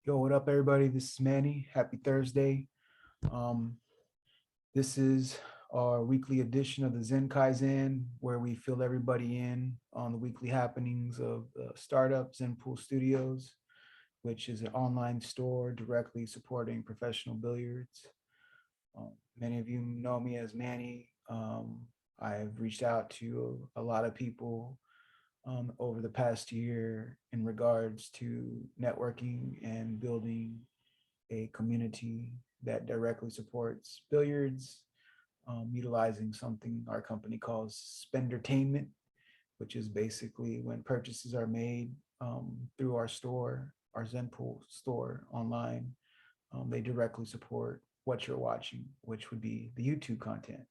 Yo, what up, everybody? This is Manny. Happy Thursday. Um, this is our weekly edition of the Zen Kaizen, where we fill everybody in on the weekly happenings of the startup Zen Pool Studios, which is an online store directly supporting professional billiards. Many of you know me as Manny. I've reached out to a lot of people over the past year in regards to networking and building a community that directly supports billiards, utilizing something our company calls spendertainment, which is basically when purchases are made through our store, our Zenpool store online, they directly support what you're watching, which would be the YouTube content.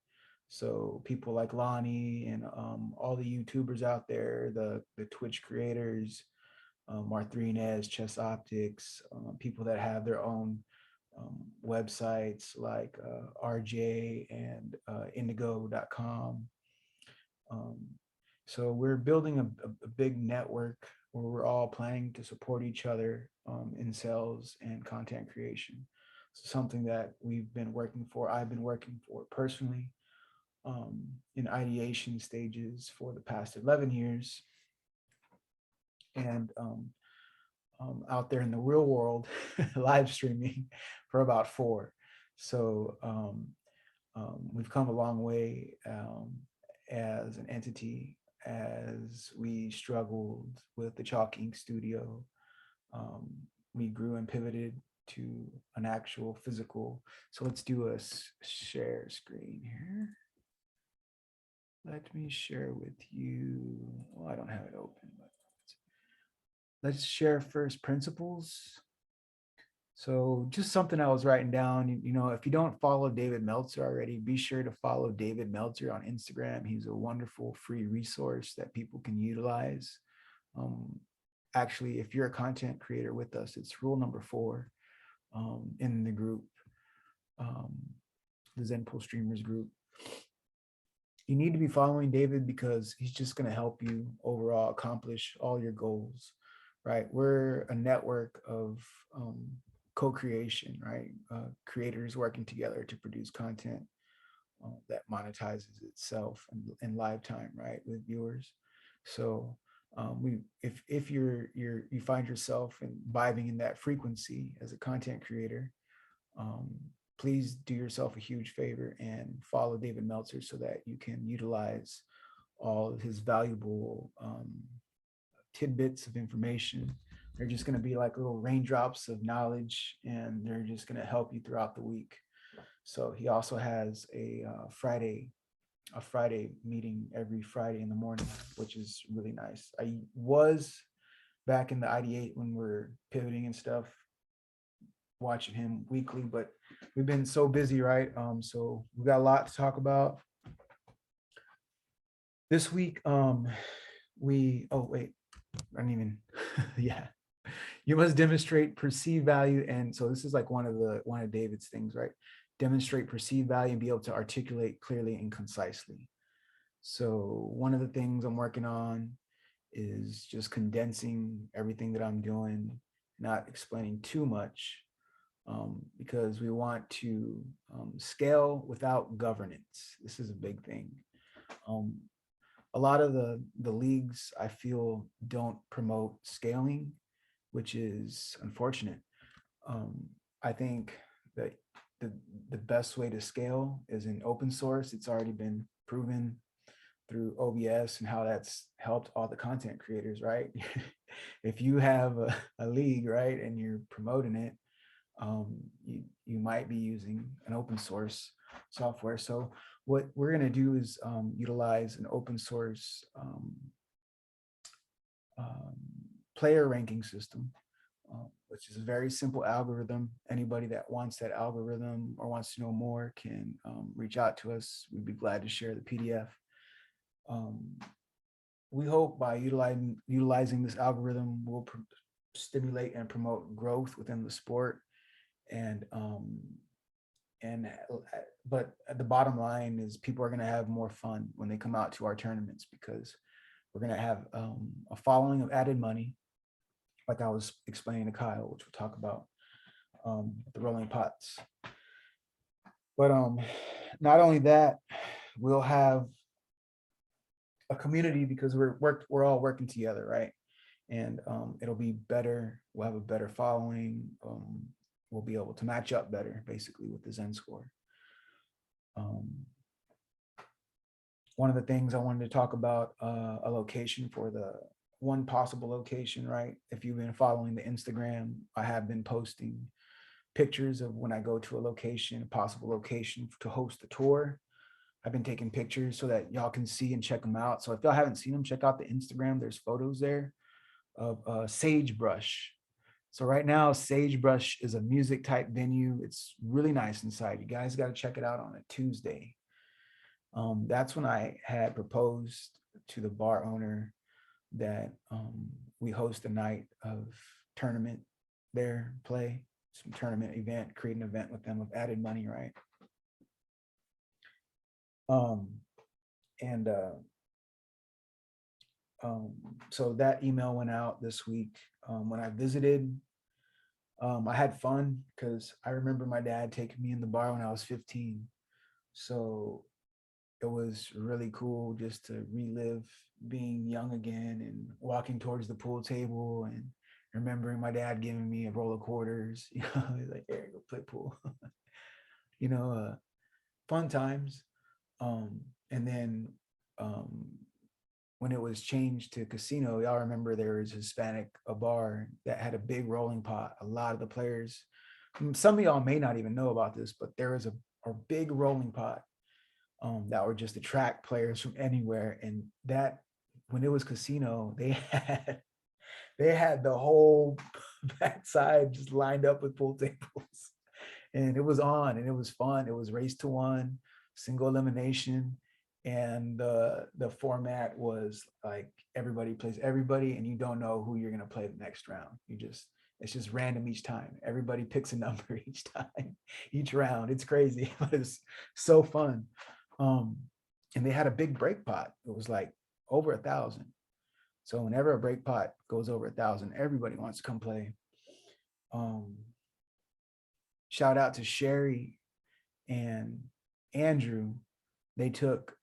So people like Lonnie and all the YouTubers out there, the Twitch creators, Marthinez, Chess Optics, people that have their own websites like RJ and indigo.com. Um, so we're building a big network where we're all planning to support each other in sales and content creation. So something that we've been working for, I've been working for personally in ideation stages for the past 11 years. And out there in the real world, live streaming for about 4. So we've come a long way as an entity as we struggled with the Chalk Ink studio. Um, we grew and pivoted to an actual physical. So let's do a share screen here. Let me share with you. Well, I don't have it open, but let's share first principles. So just something I was writing down, if you don't follow David Meltzer already, be sure to follow David Meltzer on Instagram. He's a wonderful free resource that people can utilize. Um, Actually, if you're a content creator with us, it's rule number 4 in the group, um, the Zenpool Streamers group. You need to be following David because he's just going to help you overall accomplish all your goals, right? We're a network of co-creation, right? Creators working together to produce content that monetizes itself in live time, right, with viewers. So we, if you find yourself in vibing in that frequency as a content creator, um, please do yourself a huge favor and follow David Meltzer so that you can utilize all of his valuable tidbits of information. They're just going to be like little raindrops of knowledge, and they're just going to help you throughout the week. So he also has a Friday meeting every Friday in the morning, which is really nice. I was back in the ID8 when we're pivoting and stuff, watching him weekly, but we've been so busy, right? So we got a lot to talk about this week. Oh wait, I didn't even, yeah. You must demonstrate perceived value. And so this is like one of David's things, right? Demonstrate perceived value and be able to articulate clearly and concisely. So one of the things I'm working on is just condensing everything that I'm doing, not explaining too much, because we want to scale without governance. This is a big thing. Um, a lot of the leagues I feel don't promote scaling, which is unfortunate. I think that the, the best way to scale is in open source. It's already been proven through OBS and how that's helped all the content creators, right? If you have a league, right, and you're promoting it, you might be using an open source software. So what we're going to do is utilize an open source um, player ranking system, which is a very simple algorithm. Anybody that wants that algorithm or wants to know more can reach out to us. We'd be glad to share the PDF. Um, we hope by utilizing this algorithm, we'll stimulate and promote growth within the sport. And and but the bottom line is people are going to have more fun when they come out to our tournaments because we're going to have a following of added money. like I was explaining to Kyle, which we'll talk about, the rolling pots. But not only that, we'll have a community because we're all working together, right? And it'll be better. We'll have a better following. We'll be able to match up better, basically, with the Zen score. Um, One of the things I wanted to talk about, a location for the one possible location, right? If you've been following the Instagram, I have been posting pictures of when I go to a location, a possible location to host the tour. I've been taking pictures so that y'all can see and check them out. So if y'all haven't seen them, check out the Instagram. There's photos there of Sagebrush. So right now, Sagebrush is a music type venue. It's really nice inside. You guys got to check it out on a Tuesday. That's when I had proposed to the bar owner that we host a night of tournament there, play some tournament event, create an event with them of added money, right? Um, and so that email went out this week. When I visited, I had fun because I remember my dad taking me in the bar when I was 15. So it was really cool just to relive being young again and walking towards the pool table and remembering my dad giving me a roll of quarters. You know, he's like, "Here, go play pool." you know, fun times. And then um, when it was changed to casino, y'all remember there was Hispanic, a bar that had a big rolling pot. A lot of the players, some of y'all may not even know about this, but there was a big rolling pot that were just attract players from anywhere. And that when it was casino, they had the whole backside just lined up with pool tables. And it was on and it was fun. It was race to one, single elimination. And the format was like everybody plays everybody, and you don't know who you're gonna play the next round. It's just random each time. Everybody picks a number each time, each round. It's crazy, but it's so fun. Um, and they had a big break pot. It was like over 1,000. So whenever a break pot goes over 1,000, everybody wants to come play. Um, Shout out to Sherry and Andrew. They took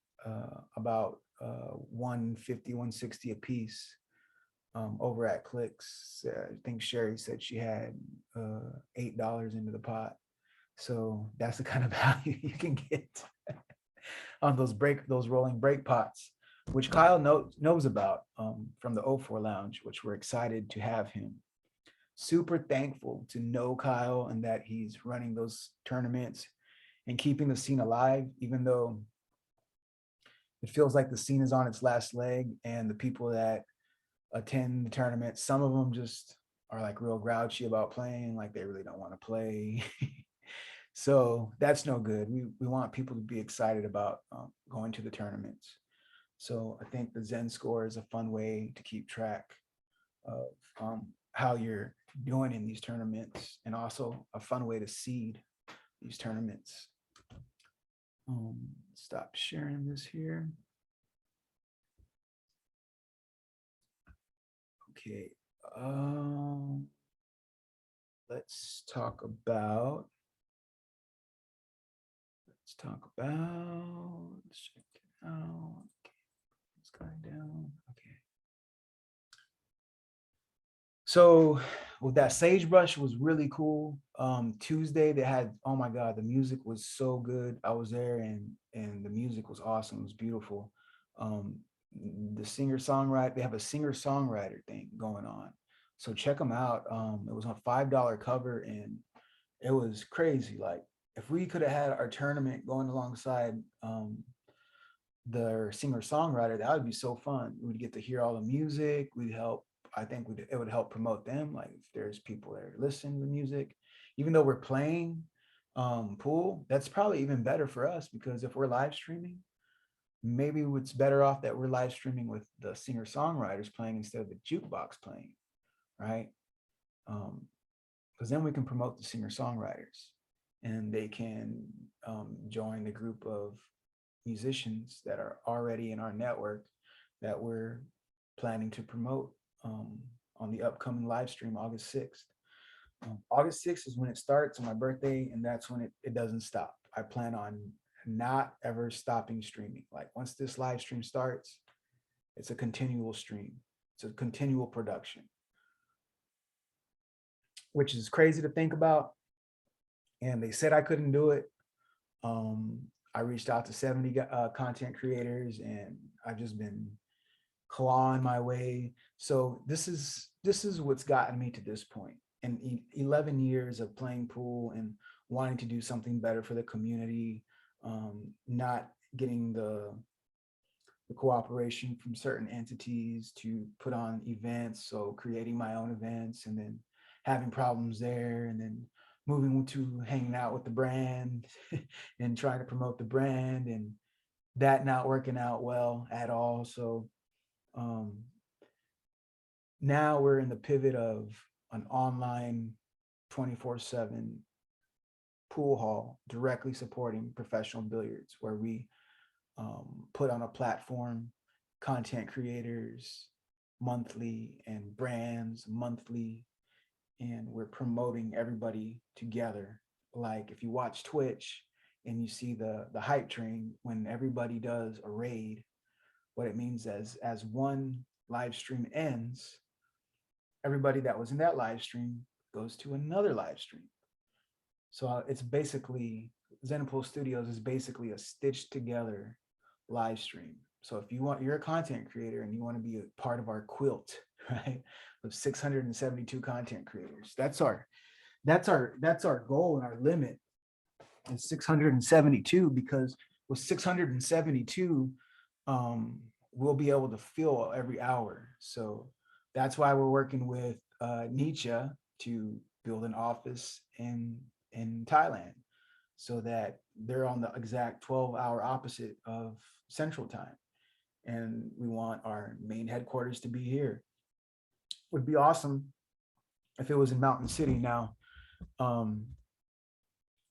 about 150, 160 a piece over at Clicks. I think Sherry said she had $8 into the pot. So that's the kind of value you can get on those rolling break pots, which Kyle knows about from the O4 Lounge, which we're excited to have him. Super thankful to know Kyle and that he's running those tournaments and keeping the scene alive, even though it feels like the scene is on its last leg and the people that attend the tournament, some of them just are like real grouchy about playing, like they really don't want to play. So that's no good. We want people to be excited about going to the tournaments. So I think the Zen score is a fun way to keep track of how you're doing in these tournaments, and also a fun way to seed these tournaments. Stop sharing this here. Okay. Let's talk about. Let's check it out. Okay. It's going down. Okay. So with that Sagebrush was really cool. Tuesday they had, oh my God, the music was so good. I was there and the music was awesome. It was beautiful. Um, the singer-songwriter, they have a singer-songwriter thing going on. So check them out. It was on a $5 cover and it was crazy. Like if we could have had our tournament going alongside the singer-songwriter, that would be so fun. We'd get to hear all the music. We'd help. I think it would help promote them. Like if there's people that are listening to the music, even though we're playing pool, that's probably even better for us because if we're live streaming, maybe it's better off that we're live streaming with the singer-songwriters playing instead of the jukebox playing, right? Because then we can promote the singer-songwriters and they can join the group of musicians that are already in our network that we're planning to promote. on the upcoming live stream, August 6th. August 6th is when it starts on my birthday, and that's when it doesn't stop. I plan on not ever stopping streaming. Like once this live stream starts, it's a continual stream. It's a continual production, which is crazy to think about. And they said I couldn't do it. Um, I reached out to 70 content creators, and I've just been clawing my way. So this is what's gotten me to this point. And 11 years of playing pool and wanting to do something better for the community, not getting the cooperation from certain entities to put on events. So creating my own events and then having problems there, and then moving to hanging out with the brand and trying to promote the brand, and that not working out well at all. So um, now we're in the pivot of an online 24/7 pool hall directly supporting professional billiards, where we put on a platform content creators monthly and brands monthly, and we're promoting everybody together. Like if you watch Twitch and you see the hype train, when everybody does a raid, what it means as one live stream ends, everybody that was in that live stream goes to another live stream. So it's basically, Zenpool Studios is basically a stitched together live stream. So if you're a content creator and you want to be a part of our quilt, right, of 672 content creators, that's our goal and our limit is 672, because with 672, we'll be able to fill every hour. So that's why we're working with Nietzsche to build an office in Thailand, so that they're on the exact 12-hour opposite of Central Time. And we want our main headquarters to be here. Would be awesome if it was in Mountain City now. Um,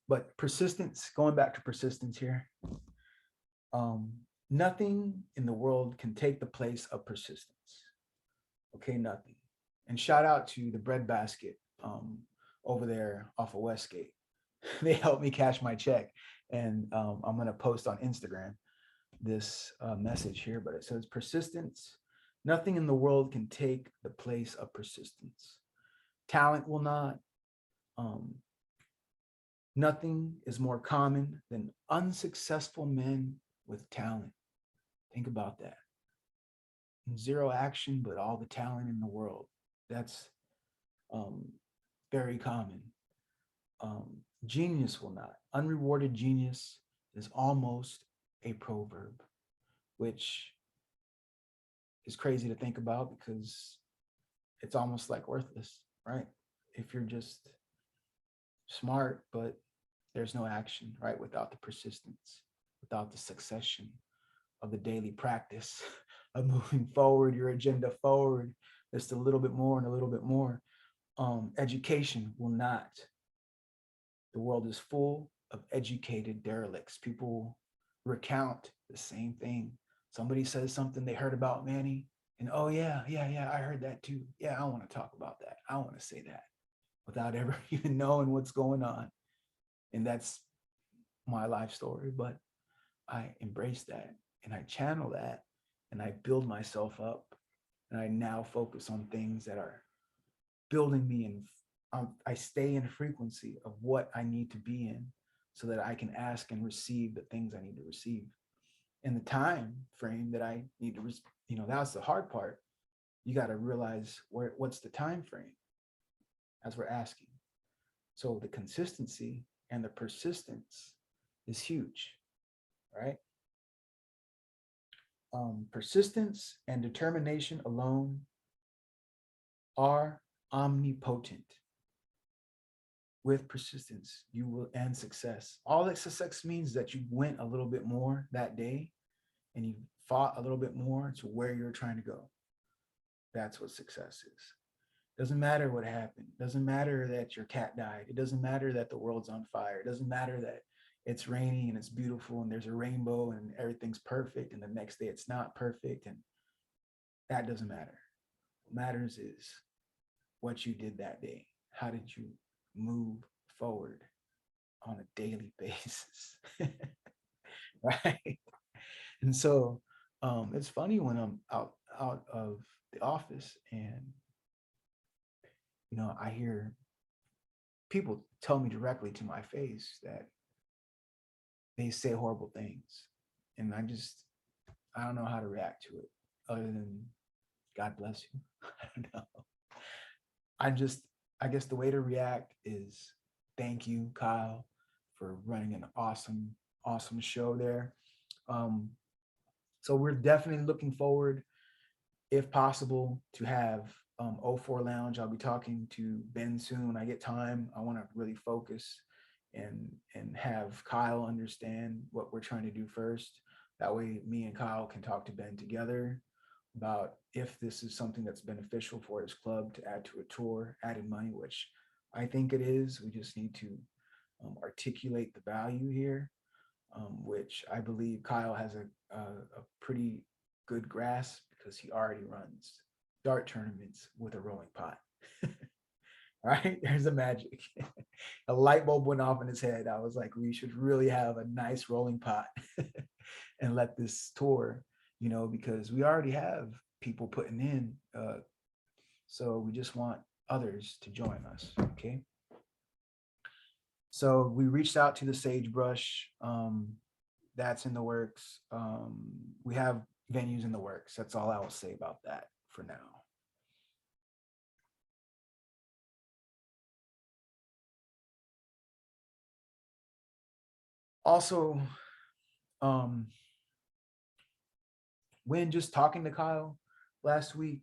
but persistence, going back to persistence here, um, nothing in the world can take the place of persistence. Okay, nothing. And shout out to the bread basket over there off of Westgate. They helped me cash my check. And I'm going to post on Instagram this message here, but it says persistence. Nothing in the world can take the place of persistence. Talent will not. Um, Nothing is more common than unsuccessful men with talent. Think about that. Zero action, but all the talent in the world. That's um, very common. Genius will not. Unrewarded genius is almost a proverb, which is crazy to think about because it's almost like worthless, right? If you're just smart, but there's no action, right? Without the persistence, without the succession of the daily practice of moving forward, your agenda forward, just a little bit more and a little bit more. Education will not. The world is full of educated derelicts. People recount the same thing. Somebody says something they heard about Manny, and oh yeah, I heard that too. Yeah, I want to talk about that. I want to say that without ever even knowing what's going on. And that's my life story, but I embrace that and I channel that and I build myself up, and I now focus on things that are building me, and I stay in frequency of what I need to be in so that I can ask and receive the things I need to receive in the time frame that I need to, that's the hard part. You got to realize what's the time frame as we're asking. So the consistency and the persistence is huge, right? Persistence and determination alone are omnipotent. With persistence, you will end success. All that success means is that you went a little bit more that day and you fought a little bit more to where you're trying to go. That's what success is. Doesn't matter what happened. Doesn't matter that your cat died. It doesn't matter that the world's on fire. It doesn't matter that it's raining and it's beautiful and there's a rainbow and everything's perfect and the next day it's not perfect, and that doesn't matter. What matters is what you did that day. How did you move forward on a daily basis? Right. And so it's funny when I'm out of the office and I hear people tell me directly to my face that they say horrible things, and I don't know how to react to it other than God bless you. I don't know. I just I guess the way to react is thank you, Kyle, for running an awesome show there. Um, so we're definitely looking forward, if possible, to have O4 Lounge. I'll be talking to Ben soon when I get time. I want to really focus and have Kyle understand what we're trying to do first. That way, me and Kyle can talk to Ben together about if this is something that's beneficial for his club to add to a tour, adding money, which I think it is. We just need to articulate the value here, which I believe Kyle has a pretty good grasp because he already runs dart tournaments with a rolling pot. Right? There's a magic. A light bulb went off in his head. I was like, we should really have a nice rolling pot and let this tour, because we already have people putting in. So we just want others to join us. Okay. So we reached out to the sagebrush. That's in the works. We have venues in the works. That's all I will say about that for now. Also, um, when just talking to Kyle last week,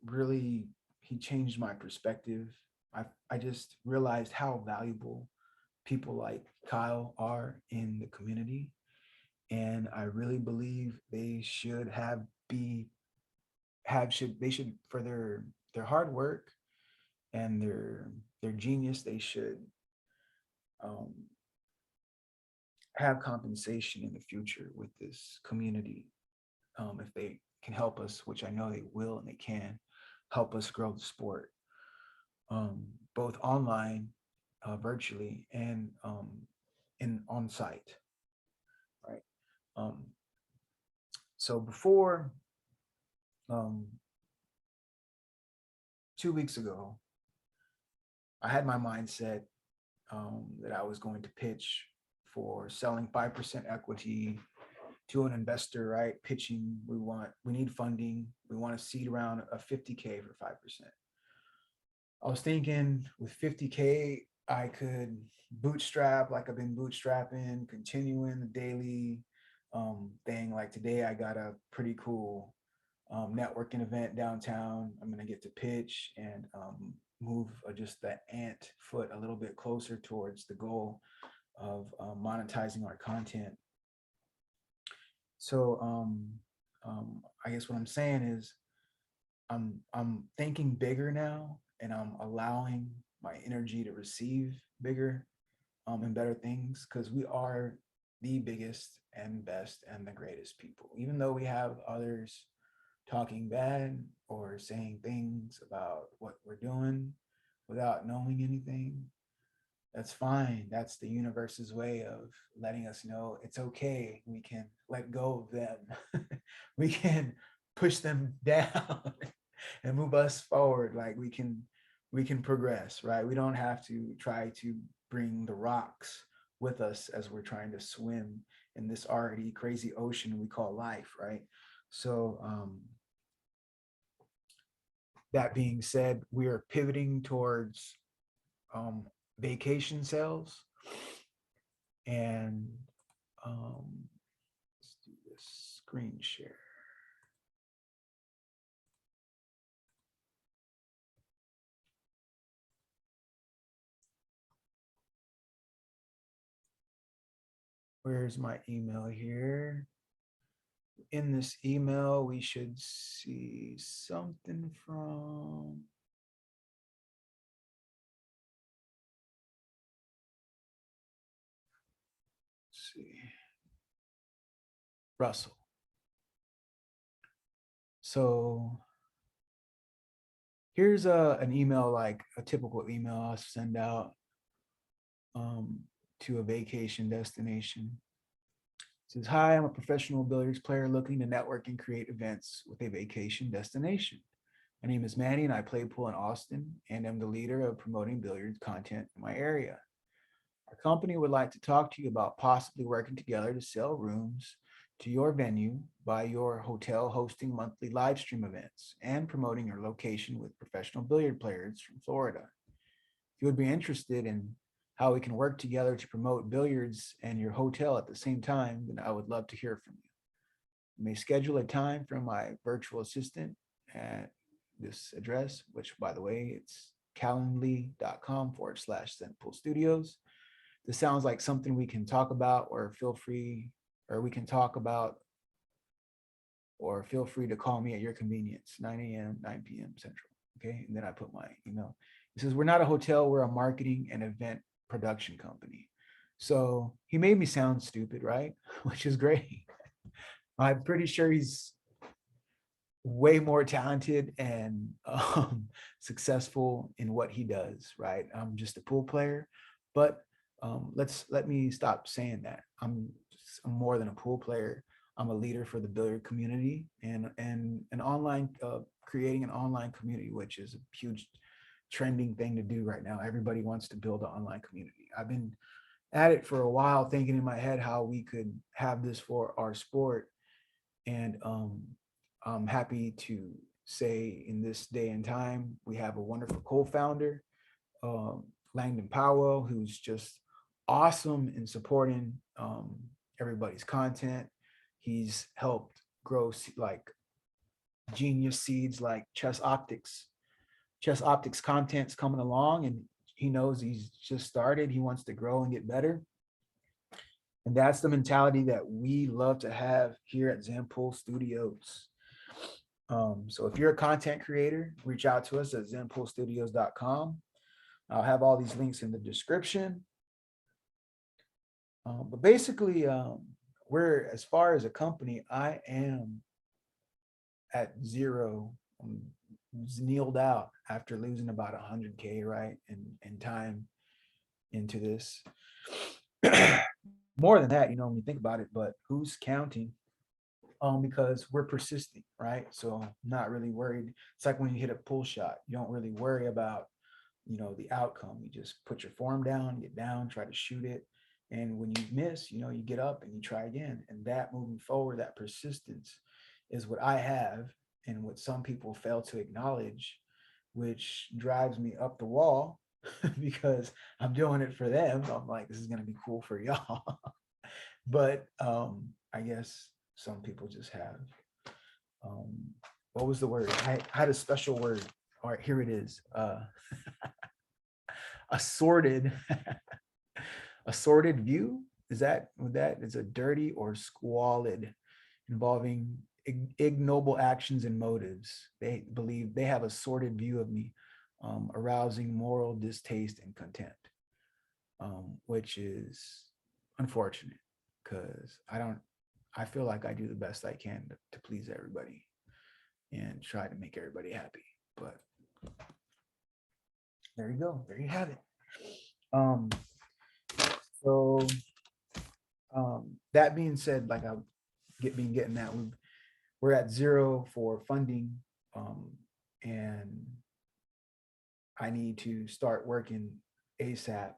really he changed my perspective. I just realized how valuable people like Kyle are in the community, and I really believe they should should, for their hard work and their genius, they should um, have compensation in the future with this community, if they can help us, which I know they will and they can help us grow the sport, both online, virtually, and in on site, right? Um, so before, um, 2 weeks ago, I had my mindset that I was going to pitch for selling 5% equity to an investor, right? Pitching, we need funding. We want to seed around a 50K for 5%. I was thinking with 50K, I could bootstrap like I've been bootstrapping, continuing the daily thing. Like today, I got a pretty cool networking event downtown. I'm going to get to pitch and move just that ant foot a little bit closer towards the goal of monetizing our content. So I guess what I'm saying is I'm thinking bigger now, and I'm allowing my energy to receive bigger and better things, because we are the biggest and best and the greatest people. Even though we have others talking bad or saying things about what we're doing without knowing anything, that's fine. That's the universe's way of letting us know it's okay. We can let go of them. We can push them down and move us forward. Like we can progress, right? We don't have to try to bring the rocks with us as we're trying to swim in this already crazy ocean we call life, right? So that being said, we are pivoting towards um, vacation sales, and let's do this screen share. Where's my email here? In this email, we should see something from, let's see, Russell. So Here's an email, like a typical email I'll send out um, to a vacation destination. It says, "Hi, I'm a professional billiards player looking to network and create events with a vacation destination. My name is Manny and I play pool in Austin and am the leader of promoting billiards content in my area. Our company would like to talk to you about possibly working together to sell rooms to your venue by your hotel hosting monthly live stream events and promoting your location with professional billiard players from Florida. If you would be interested in how we can work together to promote billiards and your hotel at the same time, then I would love to hear from you. You may schedule a time from my virtual assistant at this address, which, by the way, it's calendly.com/Zenpool Studios. This sounds like something we can talk about, or feel free, or we can talk about, or feel free to call me at your convenience, 9 a.m., 9 p.m. Central. Okay. And then I put my email. It says, "We're not a hotel, we're a marketing and event production company." So he made me sound stupid, right? Which is great. I'm pretty sure he's way more talented and successful in what he does, right? I'm just a pool player, but let me stop saying that. I'm more than a pool player. I'm a leader for the billiard community and an online creating an online community, which is a huge trending thing to do right now. Everybody wants to build an online community. I've been at it for a while, thinking in my head how we could have this for our sport, and I'm happy to say in this day and time, we have a wonderful co-founder, um, Langdon Powell, who's just awesome in supporting everybody's content. He's helped grow like genius seeds like Chess Optics. Chess Optics content's coming along, and he knows he's just started. He wants to grow and get better. And that's the mentality that we love to have here at Zenpool Studios. So if you're a content creator, reach out to us at zenpoolstudios.com. I'll have all these links in the description. But basically, we're, as far as a company, I am at zero. I'm kneeled out after losing about 100K, right? In time into this. More than that, when you think about it, but who's counting? Because we're persistent, right? So I'm not really worried. It's like when you hit a pull shot, you don't really worry about, the outcome. You just put your form down, get down, try to shoot it. And when you miss, you get up and you try again. And that moving forward, that persistence is what I have and what some people fail to acknowledge, which drives me up the wall because I'm doing it for them. I'm like, this is going to be cool for y'all. But I guess some people just have um, what was the word? I had a special word. All right, here it is. Assorted, assorted view. That is a dirty or squalid, involving ignoble actions and motives. They believe they have a sordid view of me, arousing moral distaste and contempt, which is unfortunate because I feel like I do the best I can to please everybody and try to make everybody happy. But there you go. There you have it. Um, so that being said, like I've been getting that, we're at zero for funding, and I need to start working ASAP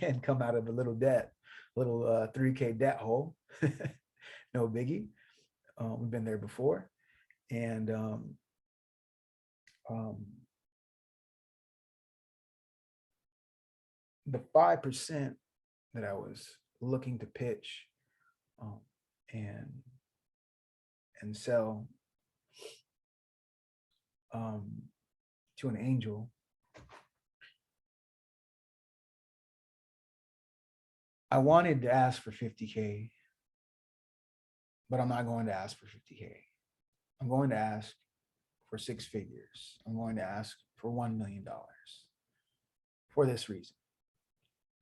and come out of a little debt, little 3K debt hole. No biggie. We've been there before. And um, the 5% that I was looking to pitch um, and sell to an angel, I wanted to ask for 50K, but I'm not going to ask for 50K. I'm going to ask for six figures. I'm going to ask for $1 million for this reason.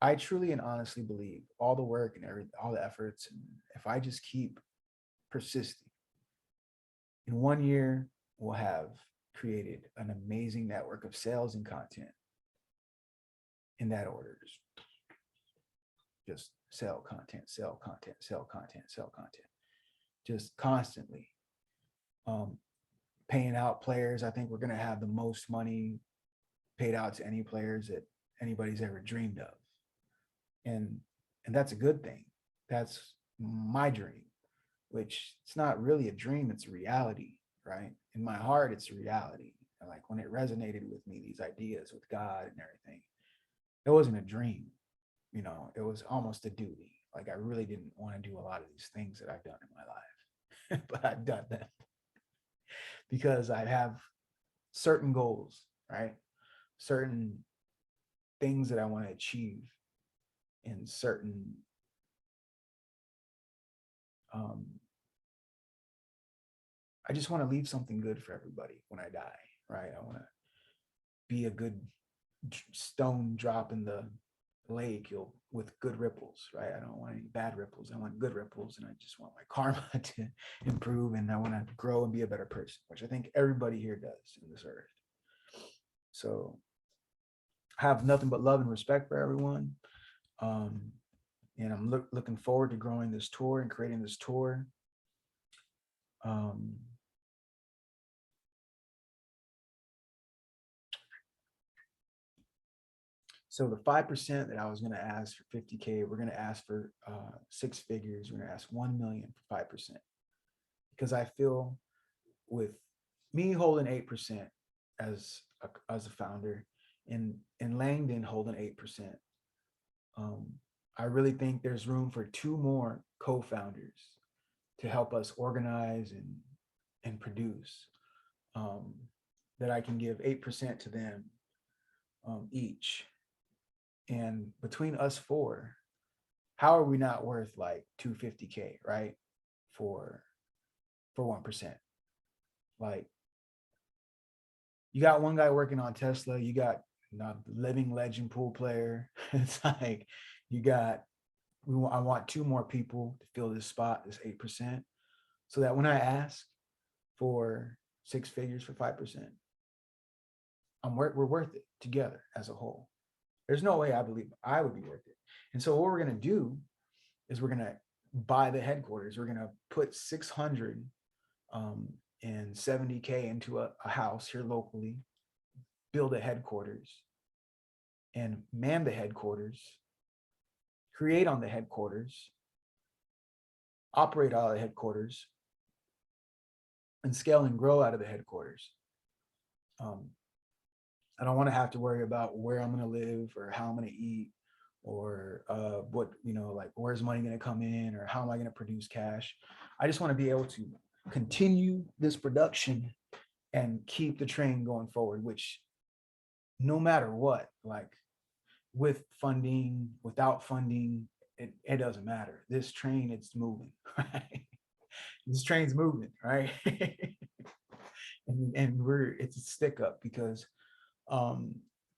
I truly and honestly believe all the work and all the efforts, and if I just keep persisting, in 1 year, we'll have created an amazing network of sales and content in that order. Just sell content, sell content, sell content, sell content, just constantly. Um, Paying out players. I think we're going to have the most money paid out to any players that anybody's ever dreamed of. And and that's a good thing. That's my dream, which it's not really a dream, it's a reality, right? In my heart, it's a reality. Like when it resonated with me, these ideas with God and everything, it wasn't a dream, it was almost a duty. Like I really didn't want to do a lot of these things that I've done in my life, but I've done them because I have certain goals, right? Certain things that I want to achieve in certain um I just want to leave something good for everybody when I die, right? I want to be a good stone drop in the lake with good ripples, right? I don't want any bad ripples. I want good ripples, and I just want my karma to improve, and I want to grow and be a better person, which I think everybody here does in this earth. So I have nothing but love and respect for everyone. Um, and I'm looking forward to growing this tour and creating this tour. Um, so the 5% that I was going to ask for 50K, we're going to ask for 6 figures. We're going to ask 1 million for 5%, because I feel with me holding 8% as a founder, and Langdon holding 8%, I really think there's room for 2 more co-founders to help us organize and produce. That I can give 8% to them each, and between us four, how are we not worth like 250K, right? For 1%. Like, you got one guy working on Tesla, you got the living legend pool player. It's like you got I want 2 more people to fill this spot, this 8%, so that when I ask for 6 figures for 5%, we're worth it together as a whole. There's no way I believe I would be worth it. And so what we're gonna do is we're gonna buy the headquarters. We're gonna put 670K into a house here locally, build a headquarters, and man the headquarters, create on the headquarters, operate out of the headquarters, and scale and grow out of the headquarters. I don't want to have to worry about where I'm going to live or how I'm going to eat, or what, like where's money going to come in, or how am I going to produce cash. I just want to be able to continue this production and keep the train going forward, which no matter what, like with funding, without funding, it doesn't matter. This train, it's moving, right? This train's moving, right? and it's a stick up, because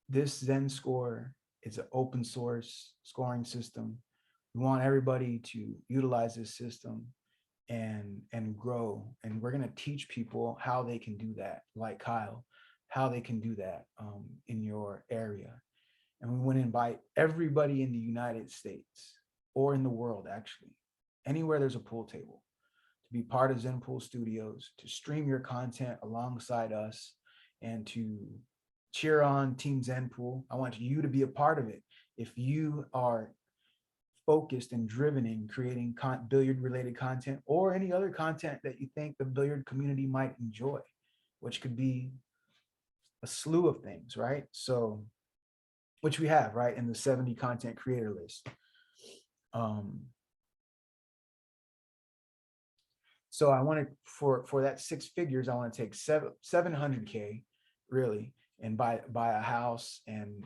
this Zen score is an open source scoring system. We want everybody to utilize this system and grow. And we're going to teach people how they can do that, like Kyle, how they can do that in your area. And we want to invite everybody in the United States, or in the world, actually, anywhere there's a pool table, to be part of Zen Pool Studios, to stream your content alongside us, and to cheer on Team Zen Pool. I want you to be a part of it. If you are focused and driven in creating billiard related content, or any other content that you think the billiard community might enjoy, which could be a slew of things, right? So, which we have, right, in the 70 content creator list. So I want to, for that 6 figures, I want to take 700K really, and buy a house and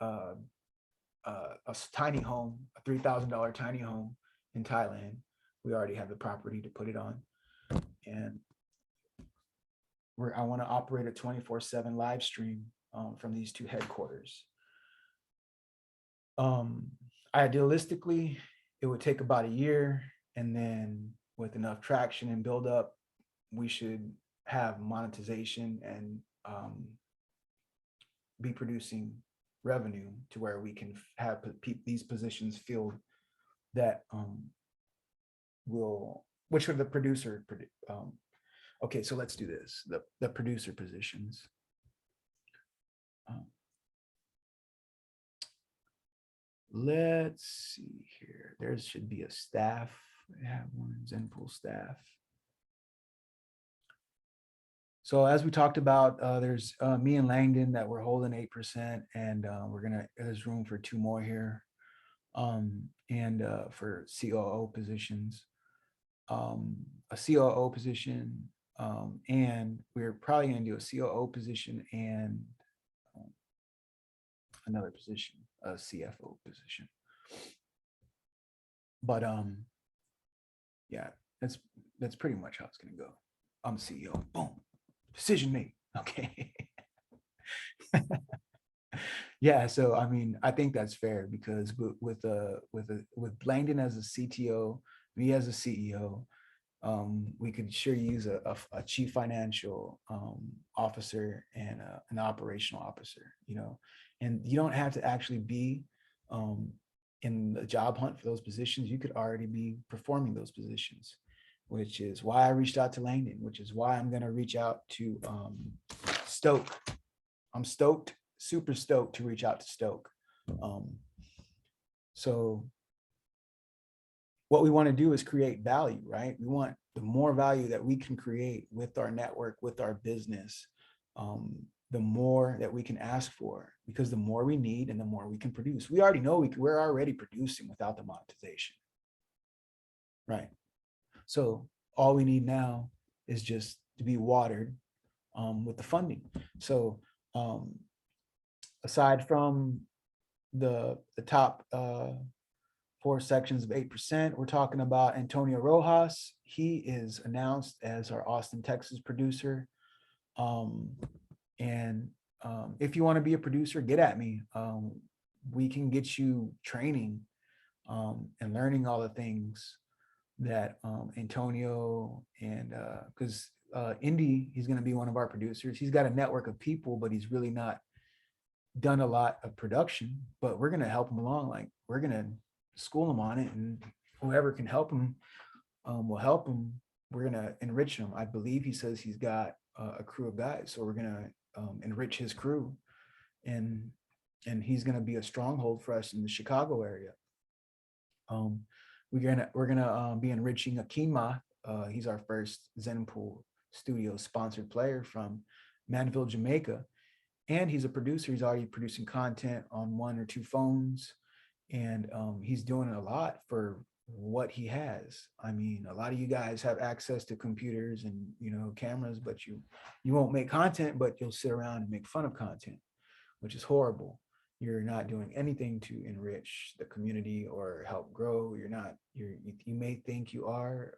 a tiny home, a $3,000 tiny home in Thailand. We already have the property to put it on, and I want to operate a 24/7 live stream from these 2 headquarters. Idealistically, it would take about a year, and then with enough traction and build up, we should have monetization and be producing revenue to where we can have these positions filled that will, which are the producer. Okay, so let's do this. The producer positions. Um, let's see here. There should be a staff. I have one Zenpool staff. So as we talked about, there's me and Langdon that we're holding 8%, and there's room for two more here, and for COO positions, a COO position, and we're probably going to do a COO position and um, another position, a CFO position. But yeah, that's pretty much how it's going to go. I'm CEO. Boom, decision made. Okay. Yeah, so I mean, I think that's fair because with Langdon as a CTO, me as a CEO, we could sure use a chief financial officer and an operational officer, you know, and you don't have to actually be um, in the job hunt for those positions. You could already be performing those positions, which is why I reached out to Langdon, which is why I'm going to reach out to Stoke. I'm stoked, super stoked to reach out to Stoke. Um, so what we want to do is create value, right? We want the more value that we can create with our network, with our business, the more that we can ask for, because the more we need and the more we can produce. We already know we're already producing without the monetization, right? So all we need now is just to be watered with the funding. So aside from the top four sections of 8%. We're talking about Antonio Rojas. He is announced as our Austin, Texas producer. And if you want to be a producer, get at me. We can get you training and learning all the things that Antonio and because Indy, he's going to be one of our producers. He's got a network of people, but he's really not done a lot of production, but we're going to help him along. Like we're going to school him on it, and whoever can help him will help him. We're going to enrich him. I believe he says he's got a crew of guys, so we're going to enrich his crew, and he's going to be a stronghold for us in the Chicago area. We're gonna be enriching Akima. He's our first Zenpool Studio sponsored player from Manville, Jamaica, and he's a producer. He's already producing content on one or two phones, and he's doing a lot for what he has. I mean, a lot of you guys have access to computers and cameras, but you won't make content, but you'll sit around and make fun of content, which is horrible. You're not doing anything to enrich the community or help grow. You may think you are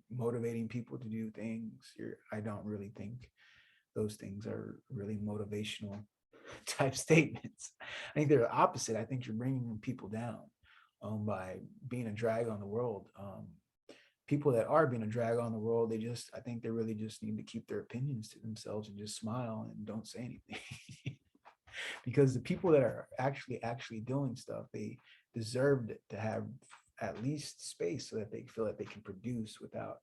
motivating people to do things. I don't really think those things are really motivational type statements. I think they're the opposite. I think you're bringing people down by being a drag on the world. People that are being a drag on the world, I think they really just need to keep their opinions to themselves and just smile and don't say anything. Because the people that are actually doing stuff, they deserve to have at least space so that they feel that they can produce without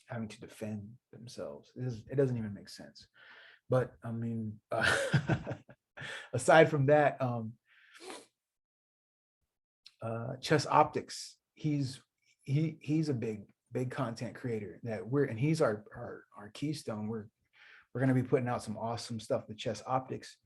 having to defend themselves. It doesn't even make sense. But I mean, aside from that, Chess Optics, he's a big content creator and he's our keystone. We're going to be putting out some awesome stuff with Chess Optics.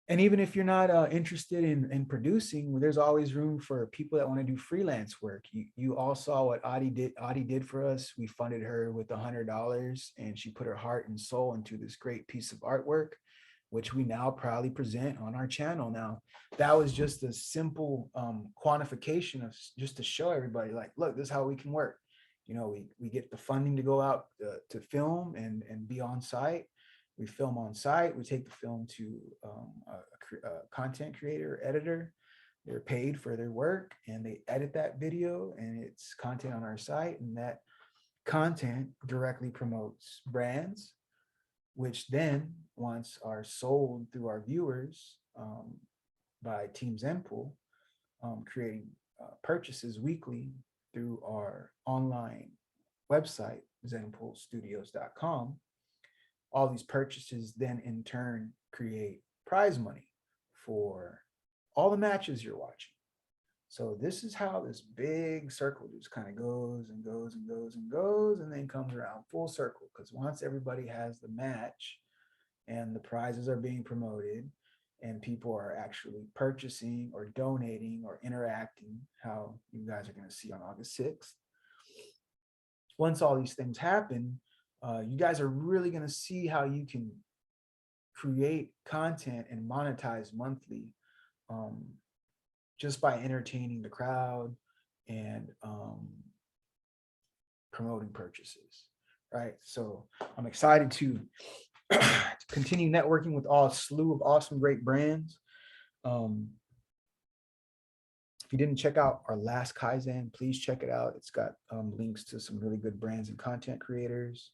And even if you're not interested in producing, there's always room for people that want to do freelance work. You all saw what Adi did for us. We funded her with $100, and she put her heart and soul into this great piece of artwork, which we now proudly present on our channel. Now, that was just a simple quantification of just to show everybody, like, look, this is how we can work. We get the funding to go out to film and be on site. We film on site. We take the film to a content creator, editor. They're paid for their work, and they edit that video, and it's content on our site, and that content directly promotes brands, which then once are sold through our viewers by Team Zenpool, creating purchases weekly through our online website, zenpoolstudios.com. All these purchases then in turn create prize money for all the matches you're watching. So this is how this big circle just kind of goes and goes and goes and goes and then comes around full circle, because once everybody has the match and the prizes are being promoted and people are actually purchasing or donating or interacting, how you guys are going to see on August 6th. Once all these things happen, you guys are really going to see how you can create content and monetize monthly, just by entertaining the crowd and promoting purchases, right? So I'm excited to continue networking with all a slew of awesome, great brands. If you didn't check out our last Kaizen, please check it out. It's got links to some really good brands and content creators.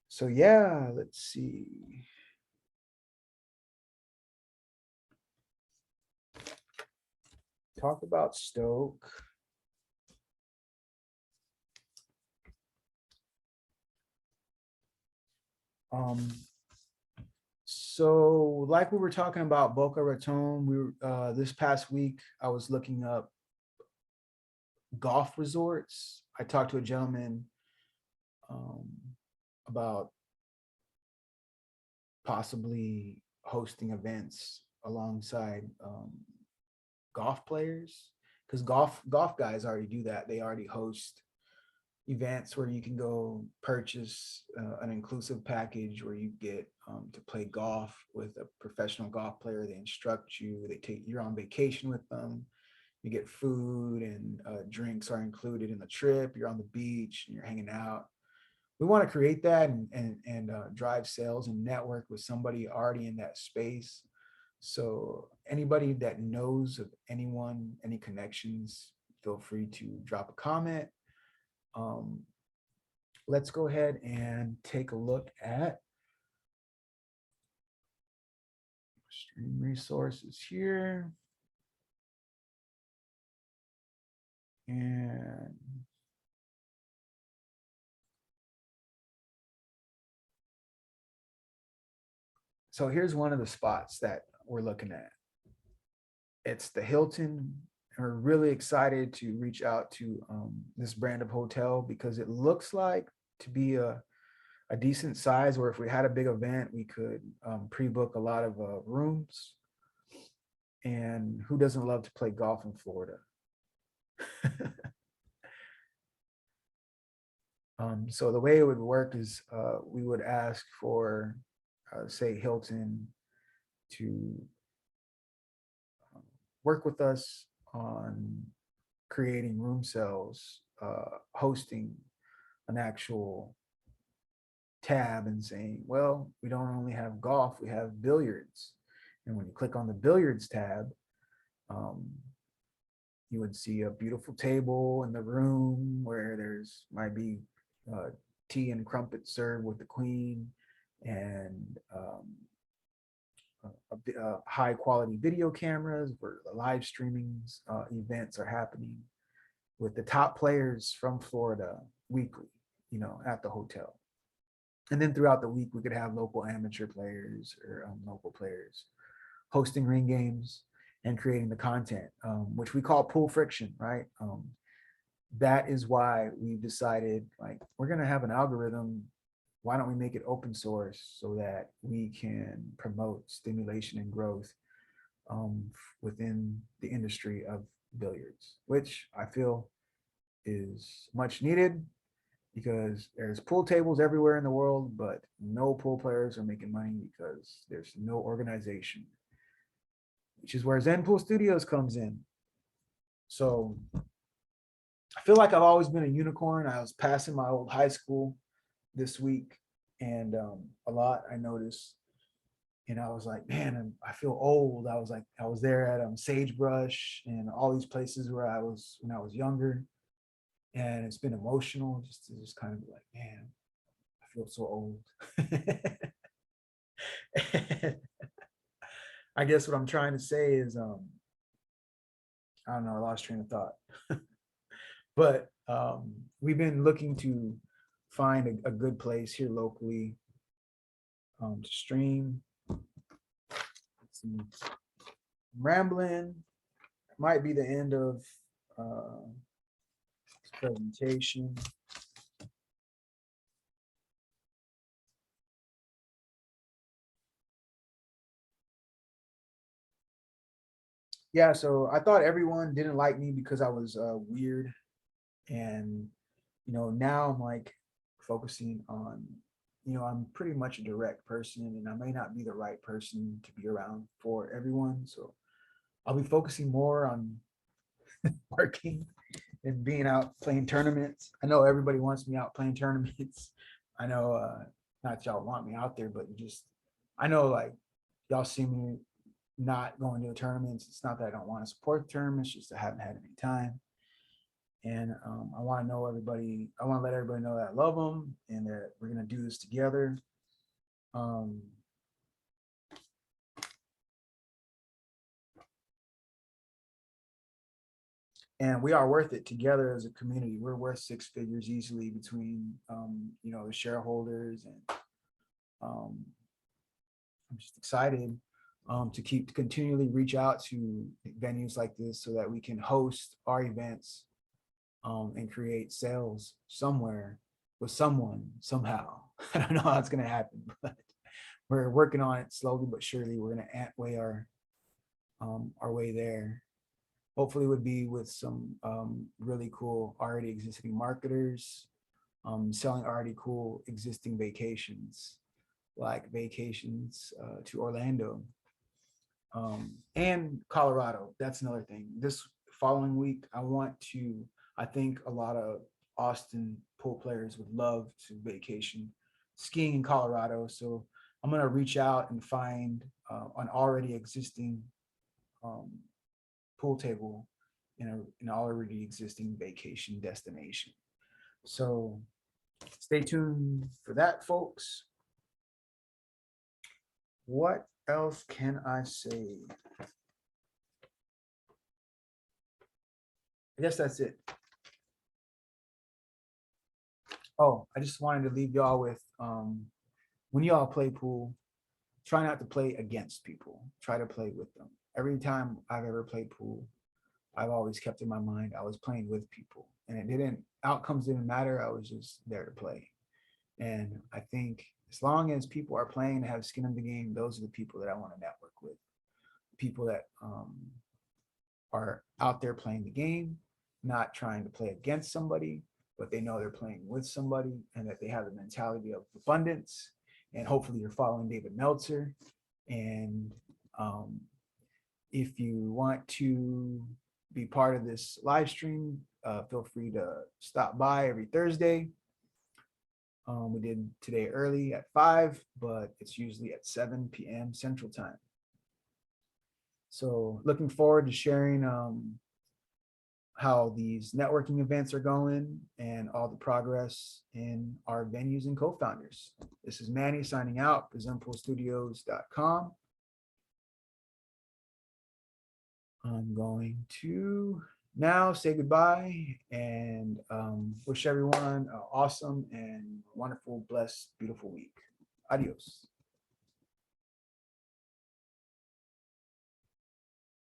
So yeah, let's see. Talk about Stoke. So like we were talking about Boca Raton, we were this past week I was looking up golf resorts. I talked to a gentleman about possibly hosting events alongside golf players, because golf guys already do that. They already host events where you can go purchase an inclusive package where you get to play golf with a professional golf player. They instruct you. They take you're on vacation with them. You get food and drinks are included in the trip. You're on the beach and you're hanging out. We want to create that and drive sales and network with somebody already in that space. So anybody that knows of anyone, any connections, feel free to drop a comment. Let's go ahead and take a look at stream resources here. And so here's one of the spots that we're looking at. It's the Hilton. We're really excited to reach out to this brand of hotel because it looks like to be a decent size, where if we had a big event, we could pre-book a lot of rooms. And who doesn't love to play golf in Florida? So the way it would work is we would ask for, say, Hilton to work with us on creating room sales, hosting an actual tab and saying, well, we don't only have golf, we have billiards. And when you click on the billiards tab, you would see a beautiful table in the room where there's might be tea and crumpets served with the queen, and high quality video cameras where the live streaming events are happening with the top players from Florida weekly, at the hotel. And then throughout the week, we could have local amateur players or local players hosting ring games and creating the content, which we call pool friction, right? That is why we've decided, like, we're going to have an algorithm. Why don't we make it open source so that we can promote stimulation and growth within the industry of billiards, which I feel is much needed, because there's pool tables everywhere in the world, but no pool players are making money because there's no organization, which is where Zenpool Studios comes in. So I feel like I've always been a unicorn. I was passing my old high school this week, and a lot I noticed And I was like, man, I feel old. I was there at Sagebrush and all these places where I was when I was younger, and it's been emotional just to just kind of be like, man, I feel so old. I guess what I'm trying to say is, I don't know, I lost train of thought. But we've been looking to find a good place here locally to stream. I'm rambling. Might be the end of this presentation. Yeah, so I thought everyone didn't like me because I was weird, and now I'm like focusing on, I'm pretty much a direct person, and I may not be the right person to be around for everyone. So I'll be focusing more on working and being out playing tournaments. I know everybody wants me out playing tournaments. I know, not y'all want me out there, but just I know like y'all see me not going to the tournaments. It's not that I don't want to support the tournaments, just I haven't had any time. And I want to know everybody. I want to let everybody know that I love them and that we're gonna do this together. Um, and we are worth it together as a community. We're worth six figures easily between the shareholders, and um, I'm just excited to keep continually reach out to venues like this so that we can host our events and create sales somewhere with someone somehow. I don't know how it's going to happen, but we're working on it slowly but surely. We're going to way our way there. Hopefully, it would be with some really cool already existing marketers selling already cool existing vacations, like vacations to Orlando and Colorado. That's another thing. This following week, I think a lot of Austin pool players would love to vacation skiing in Colorado. So I'm going to reach out and find an already existing um, pool table in an already existing vacation destination. So stay tuned for that, folks. What else can I say? I guess that's it. Oh, I just wanted to leave y'all with when y'all play pool, try not to play against people. Try to play with them. Every time I've ever played pool, I've always kept in my mind I was playing with people, and it didn't outcomes didn't matter. I was just there to play. And I think as long as people are playing and have skin in the game, those are the people that I want to network with. People that are out there playing the game, not trying to play against somebody, but they know they're playing with somebody and that they have the mentality of abundance. And hopefully you're following David Meltzer. And if you want to be part of this live stream, feel free to stop by every Thursday. We did today early at 5, but it's usually at 7 p.m. Central Time. So looking forward to sharing how these networking events are going and all the progress in our venues and co-founders. This is Manny signing out for zenpoolstudios.com. I'm going to now say goodbye and wish everyone an awesome and wonderful, blessed, beautiful week. Adios.